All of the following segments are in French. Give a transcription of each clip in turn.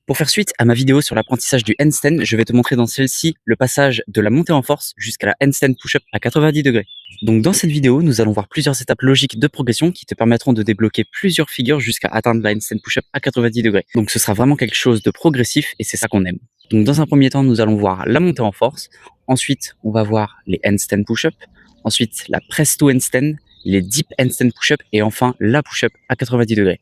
Pour faire suite à ma vidéo sur l'apprentissage du handstand, je vais te montrer dans celle-ci le passage de la montée en force jusqu'à la handstand push-up à 90 degrés. Donc dans cette vidéo, nous allons voir plusieurs étapes logiques de progression qui te permettront de débloquer plusieurs figures jusqu'à atteindre la handstand push-up à 90 degrés. Donc ce sera vraiment quelque chose de progressif et c'est ça qu'on aime. Donc dans un premier temps, nous allons voir la montée en force. Ensuite, on va voir les handstand push-up. Ensuite, la press to handstand, les deep handstand push-up et enfin la push-up à 90 degrés.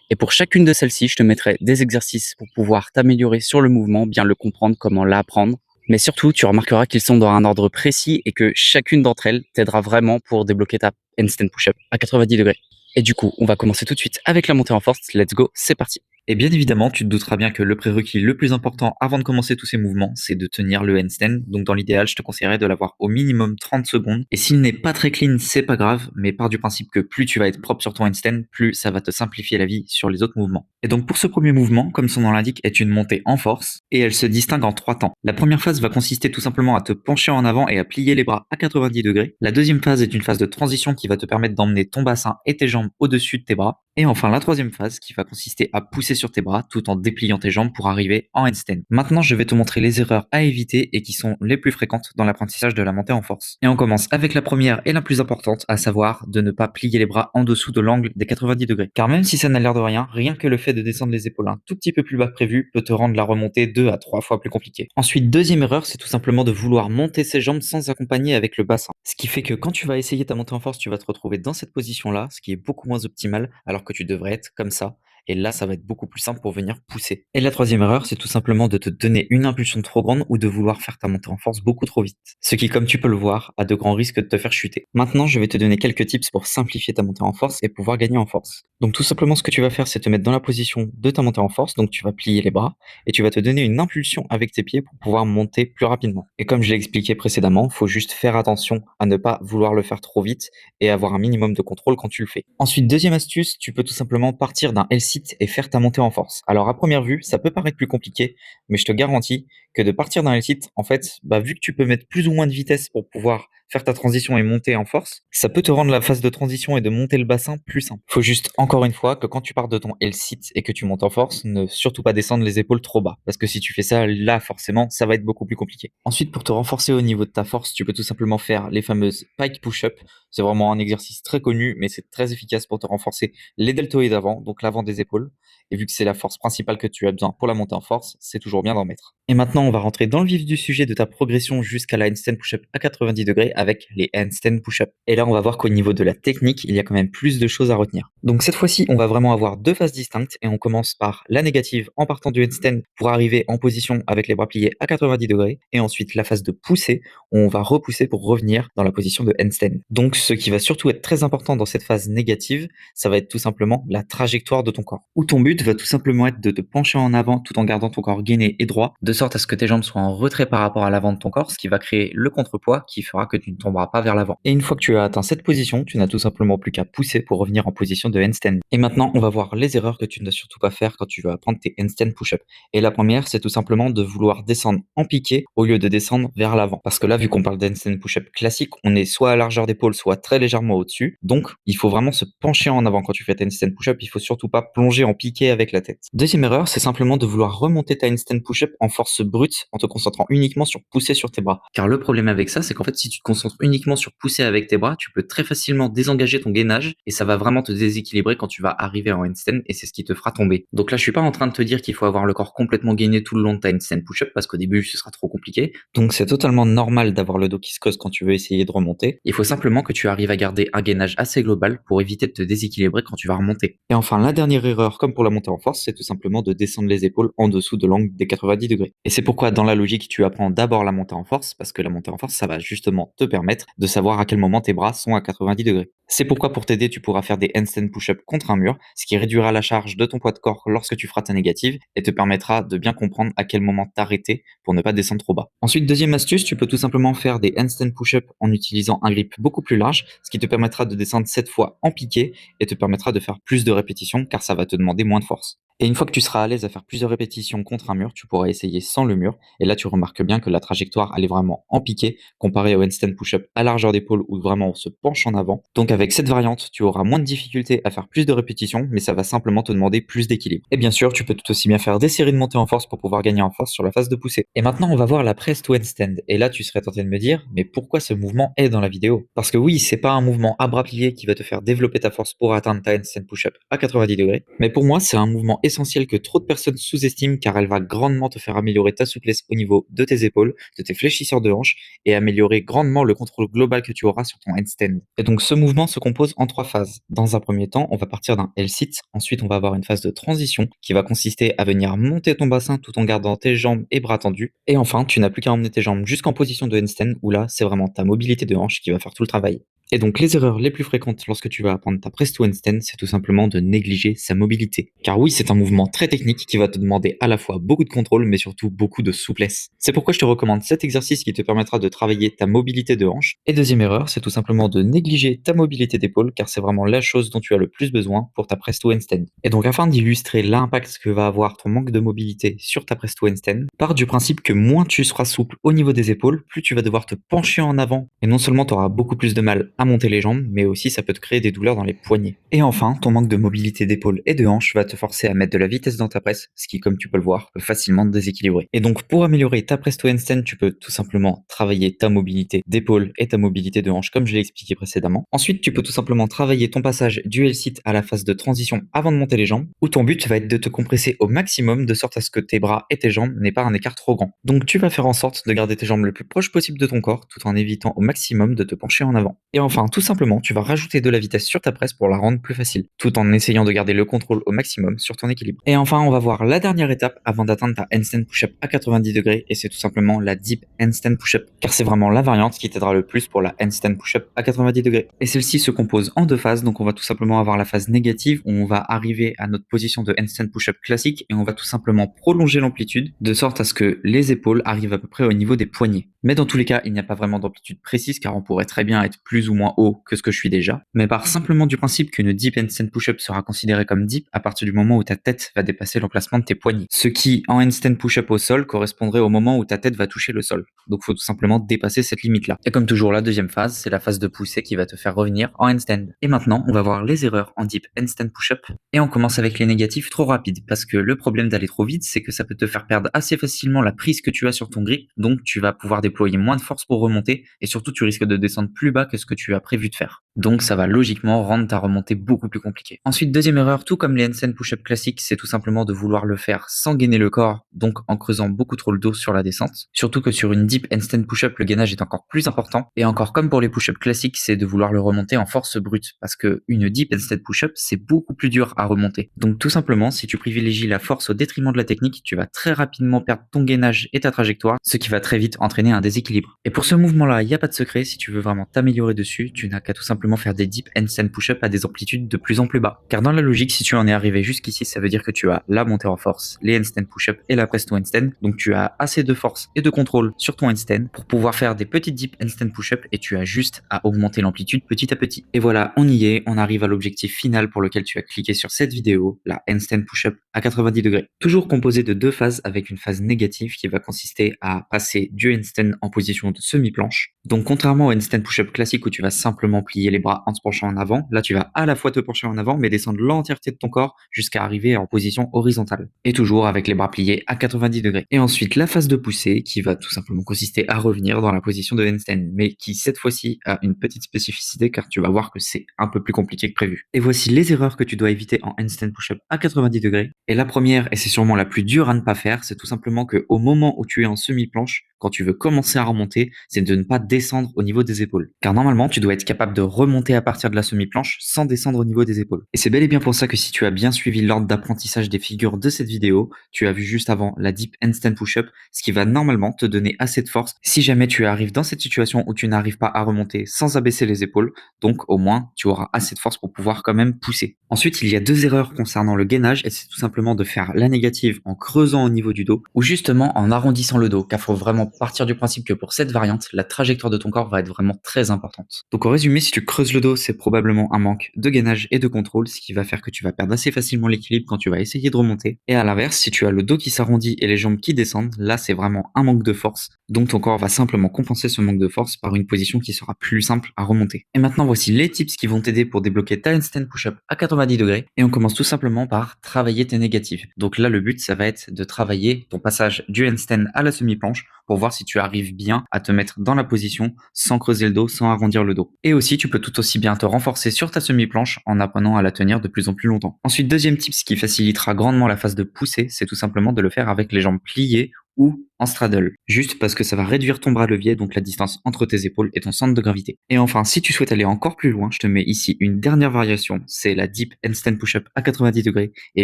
Et pour chacune de celles-ci, je te mettrai des exercices pour pouvoir t'améliorer sur le mouvement, bien le comprendre, comment l'apprendre. Mais surtout, tu remarqueras qu'ils sont dans un ordre précis et que chacune d'entre elles t'aidera vraiment pour débloquer ta handstand push-up à 90 degrés. Et du coup, on va commencer tout de suite avec la montée en force. Let's go, c'est parti. Et bien évidemment, tu te douteras bien que le prérequis le plus important avant de commencer tous ces mouvements, c'est de tenir le handstand. Donc dans l'idéal, je te conseillerais de l'avoir au minimum 30 secondes. Et s'il n'est pas très clean, c'est pas grave, mais pars du principe que plus tu vas être propre sur ton handstand, plus ça va te simplifier la vie sur les autres mouvements. Et donc pour ce premier mouvement, comme son nom l'indique, est une montée en force, et elle se distingue en 3 temps. La première phase va consister tout simplement à te pencher en avant et à plier les bras à 90 degrés. La deuxième phase est une phase de transition qui va te permettre d'emmener ton bassin et tes jambes au-dessus de tes bras. Et enfin la troisième phase qui va consister à pousser sur tes bras tout en dépliant tes jambes pour arriver en handstand. Maintenant, je vais te montrer les erreurs à éviter et qui sont les plus fréquentes dans l'apprentissage de la montée en force. Et on commence avec la première et la plus importante, à savoir de ne pas plier les bras en dessous de l'angle des 90 degrés. Car même si ça n'a l'air de rien, rien que le fait de descendre les épaules un tout petit peu plus bas que prévu peut te rendre la remontée 2 à 3 fois plus compliquée. Ensuite, deuxième erreur, c'est tout simplement de vouloir monter ses jambes sans accompagner avec le bassin. Ce qui fait que quand tu vas essayer ta montée en force, tu vas te retrouver dans cette position-là, ce qui est beaucoup moins optimal, alors que tu devrais être comme ça. Et là, ça va être beaucoup plus simple pour venir pousser. Et la troisième erreur, c'est tout simplement de te donner une impulsion trop grande ou de vouloir faire ta montée en force beaucoup trop vite. Ce qui, comme tu peux le voir, a de grands risques de te faire chuter. Maintenant, je vais te donner quelques tips pour simplifier ta montée en force et pouvoir gagner en force. Donc tout simplement, ce que tu vas faire, c'est te mettre dans la position de ta montée en force. Donc tu vas plier les bras et tu vas te donner une impulsion avec tes pieds pour pouvoir monter plus rapidement. Et comme je l'ai expliqué précédemment, il faut juste faire attention à ne pas vouloir le faire trop vite et avoir un minimum de contrôle quand tu le fais. Ensuite, deuxième astuce, tu peux tout simplement partir d'un L-sit et faire ta montée en force. Alors à première vue, ça peut paraître plus compliqué, mais je te garantis que de partir d'un L-sit, en fait, vu que tu peux mettre plus ou moins de vitesse pour pouvoir faire ta transition et monter en force, ça peut te rendre la phase de transition et de monter le bassin plus simple. Faut juste, encore une fois, que quand tu pars de ton L-sit et que tu montes en force, ne surtout pas descendre les épaules trop bas. Parce que si tu fais ça, là, forcément, ça va être beaucoup plus compliqué. Ensuite, pour te renforcer au niveau de ta force, tu peux tout simplement faire les fameuses pike push-up. C'est vraiment un exercice très connu, mais c'est très efficace pour te renforcer les deltoïdes avant, donc l'avant des épaules. Et vu que c'est la force principale que tu as besoin pour la montée en force, c'est toujours bien d'en mettre. Et maintenant, on va rentrer dans le vif du sujet de ta progression jusqu'à la handstand push-up à 90 degrés avec les handstand push-up. Et là, on va voir qu'au niveau de la technique, il y a quand même plus de choses à retenir. Donc cette fois-ci, on va vraiment avoir deux phases distinctes et on commence par la négative en partant du handstand pour arriver en position avec les bras pliés à 90 degrés. Et ensuite, la phase de poussée, où on va repousser pour revenir dans la position de handstand. Donc ce qui va surtout être très important dans cette phase négative, ça va être tout simplement la trajectoire de ton corps. Où ton but va tout simplement être de te pencher en avant tout en gardant ton corps gainé et droit, de sorte à ce que tes jambes soient en retrait par rapport à l'avant de ton corps, ce qui va créer le contrepoids qui fera que tu ne tomberas pas vers l'avant. Et une fois que tu as atteint cette position, tu n'as tout simplement plus qu'à pousser pour revenir en position de handstand. Et maintenant, on va voir les erreurs que tu ne dois surtout pas faire quand tu veux apprendre tes handstand push-up. Et la première, c'est tout simplement de vouloir descendre en piqué au lieu de descendre vers l'avant. Parce que là, vu qu'on parle d'handstand push-up classique, on est soit à largeur d'épaule, soit très légèrement au-dessus. Donc, il faut vraiment se pencher en avant quand tu fais ta handstand push-up. Il faut surtout pas plonger en piqué avec la tête. Deuxième erreur, c'est simplement de vouloir remonter ta handstand push-up en force brute en te concentrant uniquement sur pousser sur tes bras. Car le problème avec ça, c'est qu'en fait, si tu te concentres uniquement sur pousser avec tes bras, tu peux très facilement désengager ton gainage et ça va vraiment te déséquilibrer quand tu vas arriver en handstand et c'est ce qui te fera tomber. Donc là, je suis pas en train de te dire qu'il faut avoir le corps complètement gainé tout le long de ta handstand push-up parce qu'au début, ce sera trop compliqué. Donc c'est totalement normal d'avoir le dos qui se creuse quand tu veux essayer de remonter. Il faut simplement que tu arrives à garder un gainage assez global pour éviter de te déséquilibrer quand tu vas remonter. Et enfin, la dernière erreur, comme pour la montée en force, c'est tout simplement de descendre les épaules en dessous de l'angle des 90 degrés. Et c'est pourquoi dans la logique, tu apprends d'abord la montée en force parce que la montée en force, ça va justement te permettre de savoir à quel moment tes bras sont à 90 degrés. C'est pourquoi pour t'aider, tu pourras faire des handstand push-up contre un mur, ce qui réduira la charge de ton poids de corps lorsque tu feras ta négative et te permettra de bien comprendre à quel moment t'arrêter pour ne pas descendre trop bas. Ensuite, deuxième astuce, tu peux tout simplement faire des handstand push-up en utilisant un grip beaucoup plus large, ce qui te permettra de descendre 7 fois en piqué et te permettra de faire plus de répétitions car ça va te demander moins de force. Et une fois que tu seras à l'aise à faire plusieurs répétitions contre un mur, tu pourras essayer sans le mur. Et là, tu remarques bien que la trajectoire, elle est vraiment en piqué comparé au handstand push-up à largeur d'épaule où vraiment on se penche en avant. Donc avec cette variante, tu auras moins de difficultés à faire plus de répétitions, mais ça va simplement te demander plus d'équilibre. Et bien sûr, tu peux tout aussi bien faire des séries de montée en force pour pouvoir gagner en force sur la phase de poussée. Et maintenant, on va voir la press to handstand. Et là, tu serais tenté de me dire, mais pourquoi ce mouvement est dans la vidéo? Parce que oui, c'est pas un mouvement à bras pliés qui va te faire développer ta force pour atteindre ta handstand push-up à 90 degrés. Mais pour moi, c'est un mouvement essentiel que trop de personnes sous-estiment car elle va grandement te faire améliorer ta souplesse au niveau de tes épaules, de tes fléchisseurs de hanches et améliorer grandement le contrôle global que tu auras sur ton handstand. Et donc ce mouvement se compose en 3 phases. Dans un premier temps, on va partir d'un L-sit, ensuite on va avoir une phase de transition qui va consister à venir monter ton bassin tout en gardant tes jambes et bras tendus. Et enfin, tu n'as plus qu'à emmener tes jambes jusqu'en position de handstand où là, c'est vraiment ta mobilité de hanche qui va faire tout le travail. Et donc les erreurs les plus fréquentes lorsque tu vas apprendre ta press to handstand, c'est tout simplement de négliger sa mobilité. Car oui, c'est un mouvement très technique qui va te demander à la fois beaucoup de contrôle mais surtout beaucoup de souplesse. C'est pourquoi je te recommande cet exercice qui te permettra de travailler ta mobilité de hanche. Et deuxième erreur, c'est tout simplement de négliger ta mobilité d'épaule car c'est vraiment la chose dont tu as le plus besoin pour ta press to handstand. Et donc afin d'illustrer l'impact que va avoir ton manque de mobilité sur ta press to handstand, part du principe que moins tu seras souple au niveau des épaules, plus tu vas devoir te pencher en avant et non seulement tu auras beaucoup plus de mal à monter les jambes, mais aussi ça peut te créer des douleurs dans les poignets. Et enfin, ton manque de mobilité d'épaule et de hanche va te forcer à mettre de la vitesse dans ta presse, ce qui, comme tu peux le voir, peut facilement te déséquilibrer. Et donc, pour améliorer ta press to handstand, tu peux tout simplement travailler ta mobilité d'épaule et ta mobilité de hanche, comme je l'ai expliqué précédemment. Ensuite, tu peux tout simplement travailler ton passage du L-sit à la phase de transition avant de monter les jambes, où ton but va être de te compresser au maximum de sorte à ce que tes bras et tes jambes n'aient pas un écart trop grand. Donc, tu vas faire en sorte de garder tes jambes le plus proche possible de ton corps, tout en évitant au maximum de te pencher en avant. Et enfin, tout simplement, tu vas rajouter de la vitesse sur ta presse pour la rendre plus facile, tout en essayant de garder le contrôle au maximum sur ton équilibre. Et enfin, on va voir la dernière étape avant d'atteindre ta handstand push-up à 90 degrés, et c'est tout simplement la deep handstand push-up, car c'est vraiment la variante qui t'aidera le plus pour la handstand push-up à 90 degrés. Et celle-ci se compose en 2 phases, donc on va tout simplement avoir la phase négative, où on va arriver à notre position de handstand push-up classique, et on va tout simplement prolonger l'amplitude, de sorte à ce que les épaules arrivent à peu près au niveau des poignets. Mais dans tous les cas, il n'y a pas vraiment d'amplitude précise, car on pourrait très bien être plus ou moins haut que ce que je suis déjà, mais part simplement du principe qu'une deep handstand push-up sera considérée comme deep à partir du moment où ta tête va dépasser l'emplacement de tes poignets. Ce qui, en handstand push-up au sol, correspondrait au moment où ta tête va toucher le sol. Donc il faut tout simplement dépasser cette limite-là. Et comme toujours, la deuxième phase, c'est la phase de poussée qui va te faire revenir en handstand. Et maintenant, on va voir les erreurs en deep handstand push-up. Et on commence avec les négatifs trop rapides, parce que le problème d'aller trop vite, c'est que ça peut te faire perdre assez facilement la prise que tu as sur ton grip, donc tu vas pouvoir déployer moins de force pour remonter, et surtout tu risques de descendre plus bas que ce que tu as prévu de faire. Donc ça va logiquement rendre ta remontée beaucoup plus compliquée. Ensuite, deuxième erreur, tout comme les handstand push-up classiques, c'est tout simplement de vouloir le faire sans gainer le corps, donc en creusant beaucoup trop le dos sur la descente. Surtout que sur une deep handstand push-up, le gainage est encore plus important. Et encore comme pour les push-up classiques, c'est de vouloir le remonter en force brute, parce que une deep handstand push-up, c'est beaucoup plus dur à remonter. Donc tout simplement, si tu privilégies la force au détriment de la technique, tu vas très rapidement perdre ton gainage et ta trajectoire, ce qui va très vite entraîner un déséquilibre. Et pour ce mouvement-là, il n'y a pas de secret, si tu veux vraiment t'améliorer dessus, tu n'as qu'à tout simplement faire des deep handstand push-up à des amplitudes de plus en plus bas. Car dans la logique, si tu en es arrivé jusqu'ici, ça veut dire que tu as la montée en force, les handstand push-up et la press to handstand, donc tu as assez de force et de contrôle sur ton handstand pour pouvoir faire des petites deep handstand push-up et tu as juste à augmenter l'amplitude petit à petit. Et voilà, on y est, on arrive à l'objectif final pour lequel tu as cliqué sur cette vidéo, la handstand push-up à 90 degrés. Toujours composé de 2 phases avec une phase négative qui va consister à passer du handstand en position de semi-planche. Donc contrairement au handstand push-up classique où tu vas simplement plier les bras en te penchant en avant, là tu vas à la fois te pencher en avant mais descendre l'entièreté de ton corps jusqu'à arriver en position horizontale. Et toujours avec les bras pliés à 90 degrés. Et ensuite la phase de poussée qui va tout simplement consister à revenir dans la position de handstand, mais qui cette fois-ci a une petite spécificité car tu vas voir que c'est un peu plus compliqué que prévu. Et voici les erreurs que tu dois éviter en handstand push-up à 90 degrés. Et la première, et c'est sûrement la plus dure à ne pas faire, c'est tout simplement que au moment où tu es en semi-planche, quand tu veux commencer à remonter, c'est de ne pas descendre au niveau des épaules. Car normalement, tu dois être capable de remonter à partir de la semi-planche sans descendre au niveau des épaules. Et c'est bel et bien pour ça que si tu as bien suivi l'ordre d'apprentissage des figures de cette vidéo, tu as vu juste avant la deep handstand push-up, ce qui va normalement te donner assez de force si jamais tu arrives dans cette situation où tu n'arrives pas à remonter sans abaisser les épaules. Donc au moins, tu auras assez de force pour pouvoir quand même pousser. Ensuite, il y a 2 erreurs concernant le gainage et c'est tout simplement de faire la négative en creusant au niveau du dos ou justement en arrondissant le dos, car faut vraiment partir du principe que pour cette variante, la trajectoire de ton corps va être vraiment très importante. Donc en résumé, si tu creuses le dos, c'est probablement un manque de gainage et de contrôle, ce qui va faire que tu vas perdre assez facilement l'équilibre quand tu vas essayer de remonter. Et à l'inverse, si tu as le dos qui s'arrondit et les jambes qui descendent, là c'est vraiment un manque de force. Donc ton corps va simplement compenser ce manque de force par une position qui sera plus simple à remonter. Et maintenant voici les tips qui vont t'aider pour débloquer ta handstand push-up à 90 degrés. Et on commence tout simplement par travailler tes négatifs. Donc là le but ça va être de travailler ton passage du handstand à la semi-planche pour voir si tu arrives bien à te mettre dans la position sans creuser le dos, sans arrondir le dos. Et aussi tu peux tout aussi bien te renforcer sur ta semi-planche en apprenant à la tenir de plus en plus longtemps. Ensuite, deuxième tips qui facilitera grandement la phase de poussée, c'est tout simplement de le faire avec les jambes pliées ou en straddle, juste parce que ça va réduire ton bras levier, donc la distance entre tes épaules et ton centre de gravité. Et enfin, si tu souhaites aller encore plus loin, je te mets ici une dernière variation, c'est la Deep Handstand Push-Up à 90 degrés, et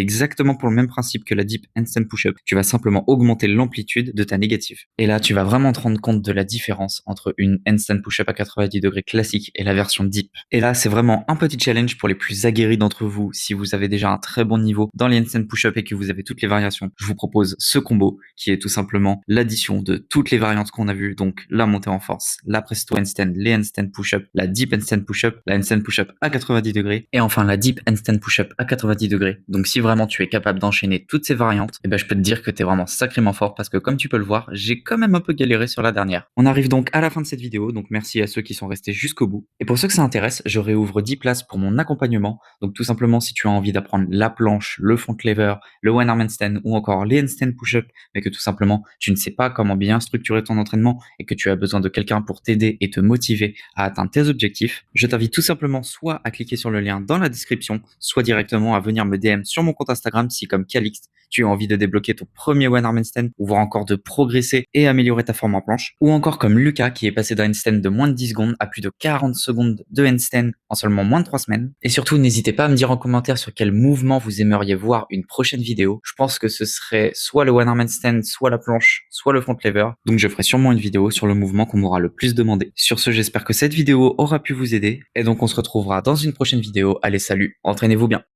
exactement pour le même principe que la Deep Handstand Push-Up, tu vas simplement augmenter l'amplitude de ta négative. Et là, tu vas vraiment te rendre compte de la différence entre une Handstand Push-Up à 90 degrés classique et la version Deep. Et là, c'est vraiment un petit challenge pour les plus aguerris d'entre vous. Si vous avez déjà un très bon niveau dans les Handstand Push-Up et que vous avez toutes les variations, je vous propose ce combo qui est tout simplement l'addition de toutes les variantes qu'on a vues, donc la montée en force, la presto handstand, les handstand push-up, la deep handstand push-up, la handstand push-up à 90 degrés, et enfin la deep handstand push-up à 90 degrés. Donc si vraiment tu es capable d'enchaîner toutes ces variantes, eh ben je peux te dire que tu es vraiment sacrément fort parce que comme tu peux le voir, j'ai quand même un peu galéré sur la dernière. On arrive donc à la fin de cette vidéo, donc merci à ceux qui sont restés jusqu'au bout. Et pour ceux que ça intéresse, je réouvre 10 places pour mon accompagnement. Donc tout simplement si tu as envie d'apprendre la planche, le front lever, le one arm handstand ou encore les handstand push-up, mais que tout simplement tu ne sais pas comment bien structurer ton entraînement et que tu as besoin de quelqu'un pour t'aider et te motiver à atteindre tes objectifs, je t'invite tout simplement soit à cliquer sur le lien dans la description, soit directement à venir me DM sur mon compte Instagram si comme Calixte, tu as envie de débloquer ton premier one arm handstand ou voire encore de progresser et améliorer ta forme en planche, ou encore comme Lucas qui est passé d'un handstand de moins de 10 secondes à plus de 40 secondes de handstand en seulement moins de 3 semaines. Et surtout, n'hésitez pas à me dire en commentaire sur quel mouvement vous aimeriez voir une prochaine vidéo. Je pense que ce serait soit le one arm handstand, soit la planche, soit le front lever. Donc je ferai sûrement une vidéo sur le mouvement qu'on m'aura le plus demandé. Sur ce, j'espère que cette vidéo aura pu vous aider et donc on se retrouvera dans une prochaine vidéo. Allez, salut, entraînez-vous bien.